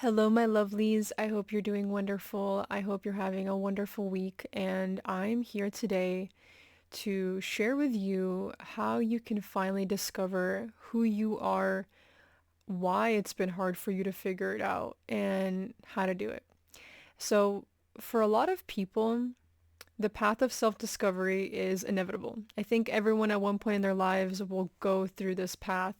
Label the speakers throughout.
Speaker 1: Hello, my lovelies. I hope you're doing wonderful. I hope you're having a wonderful week. And I'm here today to share with you how you can finally discover who you are, why it's been hard for you to figure it out, and how to do it. So, for a lot of people, the path of self-discovery is inevitable. I think everyone at one point in their lives will go through this path,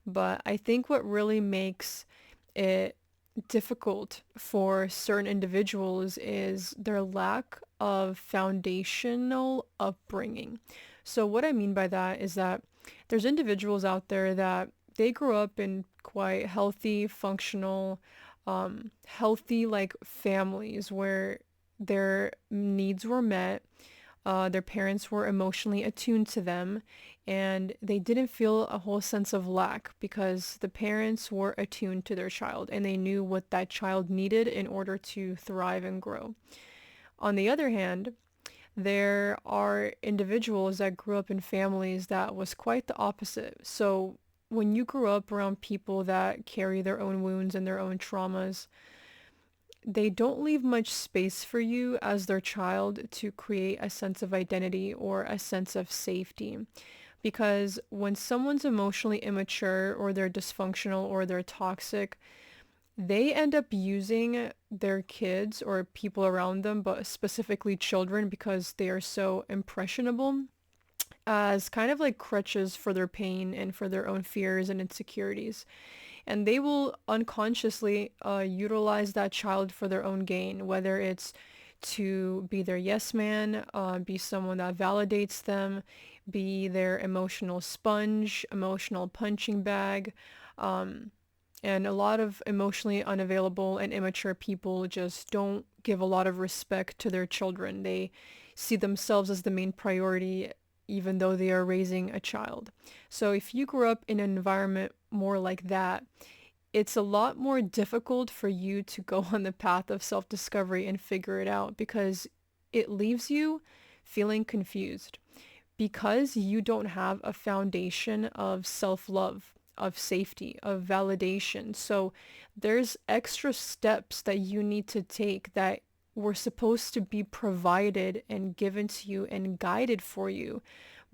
Speaker 1: but I think what really makes it difficult for certain individuals is their lack of foundational upbringing. So what I mean by that is that there's individuals out there that they grew up in quite healthy, functional, healthy like families where their needs were met, their parents were emotionally attuned to them, and they didn't feel a whole sense of lack because the parents were attuned to their child and they knew what that child needed in order to thrive and grow. On the other hand, there are individuals that grew up in families that was quite the opposite. So when you grew up around people that carry their own wounds and their own traumas, they don't leave much space for you as their child to create a sense of identity or a sense of safety. Because when someone's emotionally immature or they're dysfunctional or they're toxic, they end up using their kids or people around them, but specifically children because they are so impressionable, as kind of like crutches for their pain and for their own fears and insecurities. And they will unconsciously utilize that child for their own gain, whether it's to be their yes man, be someone that validates them, be their emotional sponge, emotional punching bag. Um, and a lot of emotionally unavailable and immature people just don't give a lot of respect to their children. They see themselves as the main priority, even though they are raising a child. So if you grew up in an environment more like that, it's a lot more difficult for you to go on the path of self-discovery and figure it out because it leaves you feeling confused because you don't have a foundation of self-love, of safety, of validation. So there's extra steps that you need to take that were supposed to be provided and given to you and guided for you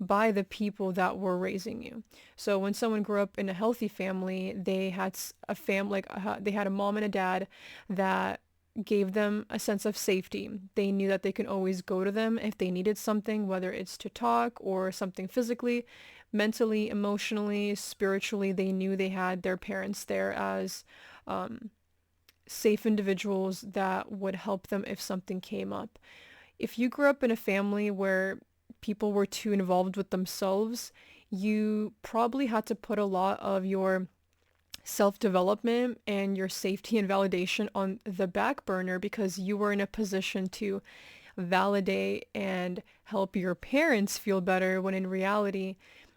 Speaker 1: by the people that were raising you. So when someone grew up in a healthy family, they had a family, like they had a mom and a dad that gave them a sense of safety. They knew that they could always go to them if they needed something, whether it's to talk or something physically, mentally, emotionally, spiritually. They knew they had their parents there as um, safe individuals that would help them if something came up. If you grew up in a family where people were too involved with themselves, you probably had to put a lot of your self-development and your safety and validation on the back burner because you were in a position to validate and help your parents feel better when in reality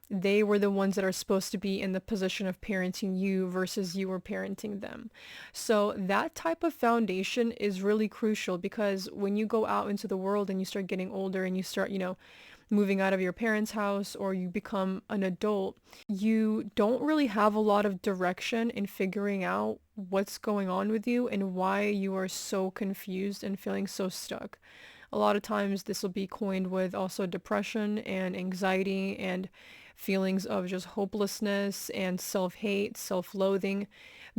Speaker 1: they were the ones that are supposed to be in the position of parenting you versus you were parenting them. So that type of foundation is really crucial because when you go out into the world and you start getting older and you start, moving out of your parents' house or you become an adult, you don't really have a lot of direction in figuring out what's going on with you and why you are so confused and feeling so stuck. A lot of times this will be coined with also depression and anxiety and feelings of just hopelessness and self-hate, self-loathing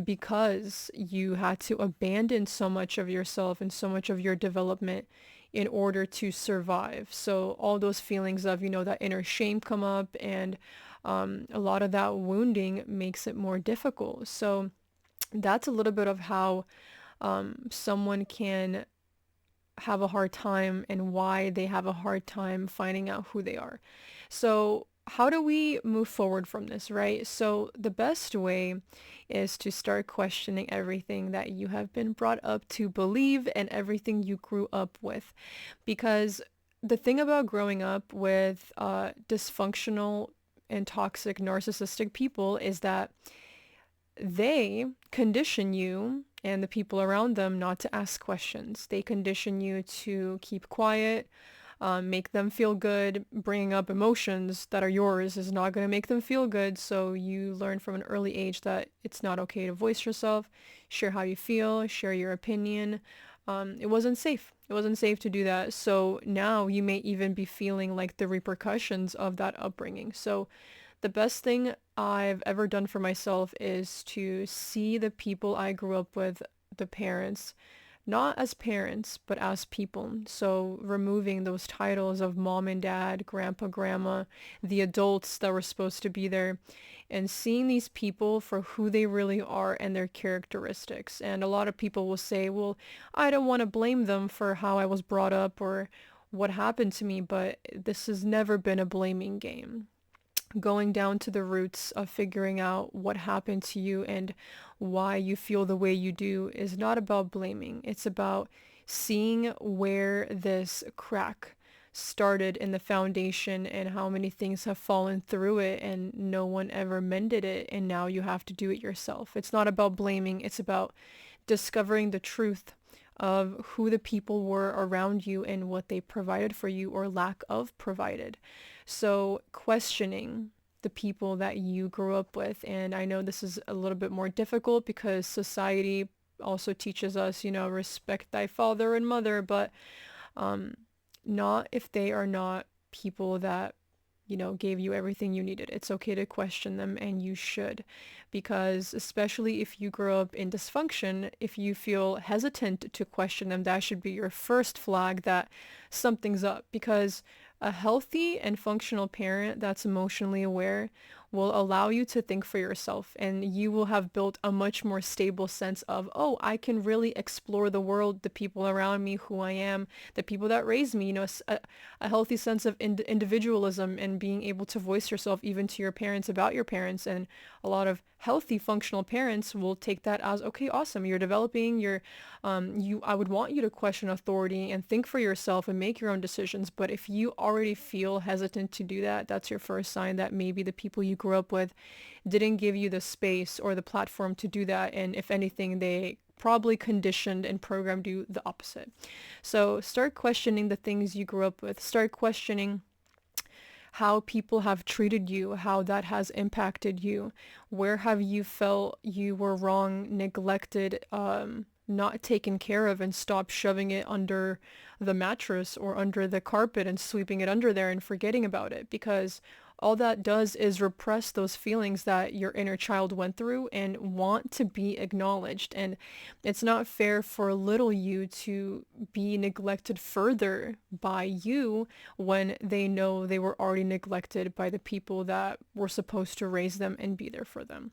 Speaker 1: because you had to abandon so much of yourself and so much of your development in order to survive. So all those feelings of, that inner shame come up and a lot of that wounding makes it more difficult. So that's a little bit of how someone can have a hard time and why they have a hard time finding out who they are. So how do we move forward from this, right? So the best way is to start questioning everything that you have been brought up to believe and everything you grew up with. Because the thing about growing up with dysfunctional and toxic narcissistic people is that they condition you and the people around them not to ask questions. They condition you to keep quiet, make them feel good. Bringing up emotions that are yours is not going to make them feel good. So you learn from an early age that it's not okay to voice yourself. share how you feel, share your opinion. It wasn't safe. It wasn't safe to do that. So now you may even be feeling like the repercussions of that upbringing. So the best thing I've ever done for myself is to see the people I grew up with, the parents, not as parents, but as people. So removing those titles of mom and dad, grandpa, grandma, the adults that were supposed to be there, and seeing these people for who they really are and their characteristics. And a lot of people will say, well, I don't want to blame them for how I was brought up or what happened to me, but this has never been a blaming game. Going down to the roots of figuring out what happened to you and why you feel the way you do is not about blaming. It's about seeing where this crack started in the foundation and how many things have fallen through it and no one ever mended it and now you have to do it yourself. It's not about blaming, it's about discovering the truth of who the people were around you and what they provided for you or lack of provided. So questioning the people that you grew up with. And I know this is a little bit more difficult because society also teaches us, respect thy father and mother, but um, not if they are not people that gave you everything you needed. It's okay to question them and you should, because especially if you grow up in dysfunction, if you feel hesitant to question them, that should be your first flag that something's up, because a healthy and functional parent that's emotionally aware will allow you to think for yourself and you will have built a much more stable sense of, oh, I can really explore the world, the people around me, who I am, the people that raised me, a healthy sense of individualism and being able to voice yourself even to your parents about your parents. And a lot of healthy functional parents will take that as, okay, awesome, you're developing your I would want you to question authority and think for yourself and make your own decisions. But if you already feel hesitant to do that, that's your first sign that maybe the people you grew up with didn't give you the space or the platform to do that. And if anything, they probably conditioned and programmed you the opposite. So start questioning the things you grew up with. Start questioning how people have treated you, how that has impacted you. Where have you felt you were wrong, neglected, not taken care of, and stop shoving it under the mattress or under the carpet and sweeping it under there and forgetting about it, because all that does is repress those feelings that your inner child went through and want to be acknowledged. And it's not fair for little you to be neglected further by you when they know they were already neglected by the people that were supposed to raise them and be there for them.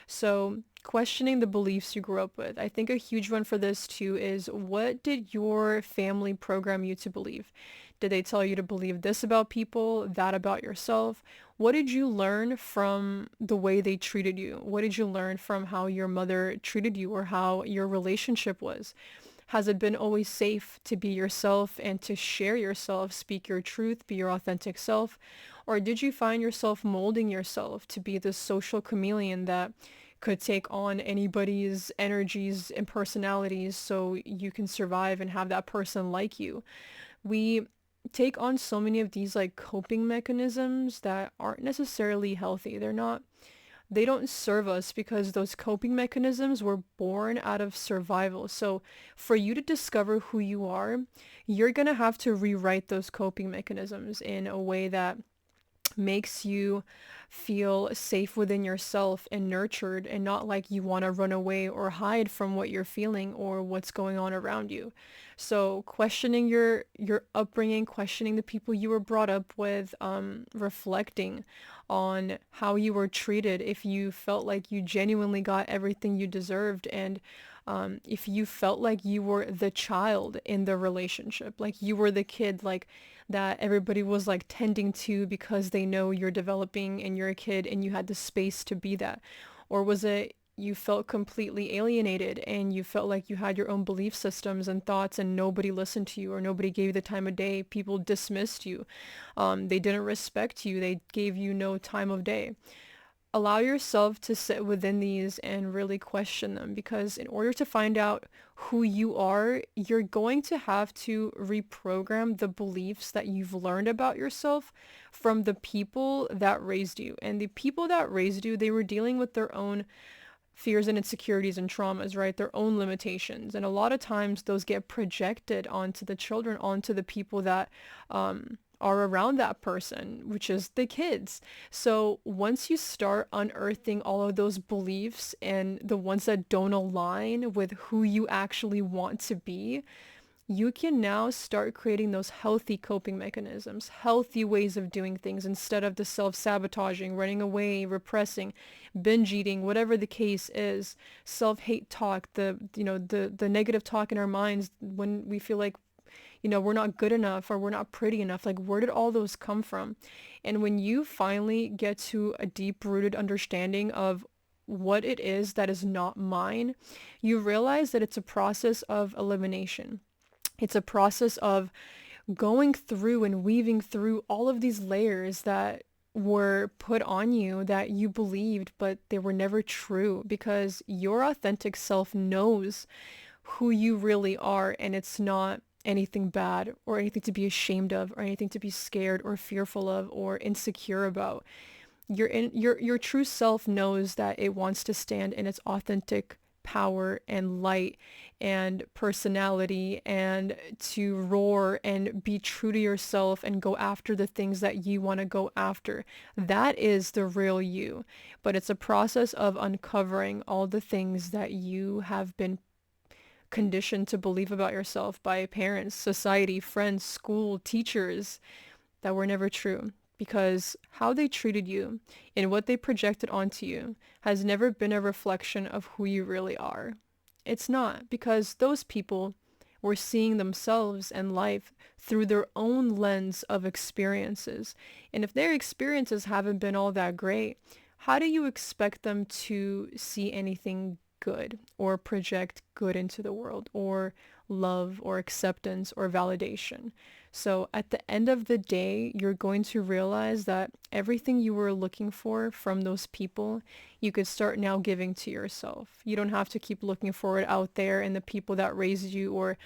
Speaker 1: So questioning the beliefs you grew up with. I think a huge one for this too is, what did your family program you to believe? Did they tell you to believe this about people, that about yourself? What did you learn from the way they treated you? What did you learn from how your mother treated you or how your relationship was? Has it been always safe to be yourself and to share yourself, speak your truth, be your authentic self? Or did you find yourself molding yourself to be this social chameleon that could take on anybody's energies and personalities so you can survive and have that person like you? We take on so many of these like coping mechanisms that aren't necessarily healthy. They don't serve us because those coping mechanisms were born out of survival. So for you to discover who you are, you're going to have to rewrite those coping mechanisms in a way that makes you feel safe within yourself and nurtured, and not like you want to run away or hide from what you're feeling or what's going on around you. So questioning your upbringing, questioning the people you were brought up with, reflecting on how you were treated, if you felt like you genuinely got everything you deserved, and if you felt like you were the child in the relationship, like you were the kid, like that everybody was like tending to because they know you're developing and you're a kid and you had the space to be that. Or was it you felt completely alienated and you felt like you had your own belief systems and thoughts and nobody listened to you or nobody gave you the time of day? People dismissed you. They didn't respect you. They gave you no time of day. Allow yourself to sit within these and really question them, because in order to find out who you are, you're going to have to reprogram the beliefs that you've learned about yourself from the people that raised you. And the people that raised you, they were dealing with their own fears and insecurities and traumas, right? Their own limitations. And a lot of times those get projected onto the children, onto the people that are around that person, which is the kids. So once you start unearthing all of those beliefs and the ones that don't align with who you actually want to be, you can now start creating those healthy coping mechanisms, healthy ways of doing things instead of the self-sabotaging, running away, repressing, binge eating, whatever the case is, self-hate talk, the negative talk in our minds when we feel like, we're not good enough or we're not pretty enough. Like, where did all those come from? And when you finally get to a deep-rooted understanding of what it is that is not mine, you realize that it's a process of elimination. It's a process of going through and weaving through all of these layers that were put on you that you believed, but they were never true, because your authentic self knows who you really are, and it's not anything bad or anything to be ashamed of or anything to be scared or fearful of or insecure about. Your true self knows that it wants to stand in its authentic power and light and personality, and to roar and be true to yourself and go after the things that you want to go after. That is the real you. But it's a process of uncovering all the things that you have been conditioned to believe about yourself by parents, society, friends, school, teachers, that were never true. Because how they treated you and what they projected onto you has never been a reflection of who you really are. It's not, because those people were seeing themselves and life through their own lens of experiences. And if their experiences haven't been all that great, how do you expect them to see anything good or project good into the world, or love or acceptance or validation? So at the end of the day, you're going to realize that everything you were looking for from those people, you could start now giving to yourself. You don't have to keep looking for it out there in the people that raised you, or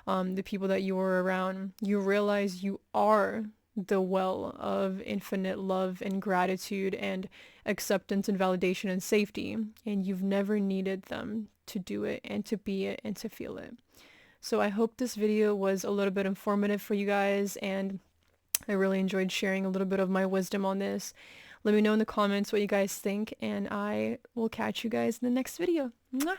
Speaker 1: the people that you were around. You realize you are the well of infinite love and gratitude and acceptance and validation and safety, and you've never needed them to do it and to be it and to feel it. So I hope this video was a little bit informative for you guys, and I really enjoyed sharing a little bit of my wisdom on this. Let me know in the comments what you guys think, and I will catch you guys in the next video. Mwah!